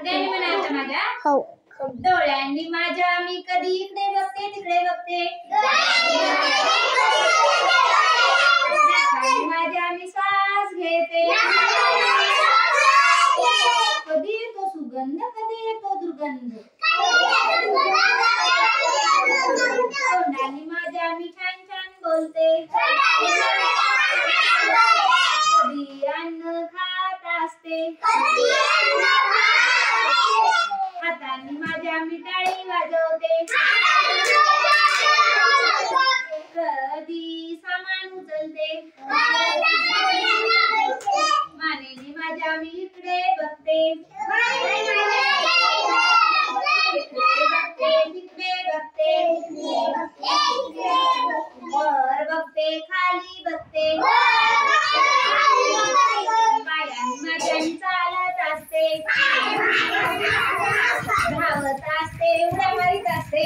सगळ्यांनी म्हणायचं माझ्या हो. डोळ्यांनी माझ्या मी कधी इकडे बघते तिकडे बघते, नाकाने माझ्या मी श्वास घेते, कधी येतो सुगंध कधी येतो दुर्गंध, तोंडाने माझ्या मी छान छान बोलते, कधी अन्न खात असते, हाताने माझ्या मी टाळी वाजवते, कधी सामान उचलते, मानेने माझ्या मी इकडे बघते, तिकडे बघते, वर बघते खाली बघते, पायाने माझ्या मी चालत असते, धावत असते उड्या मारीत असते.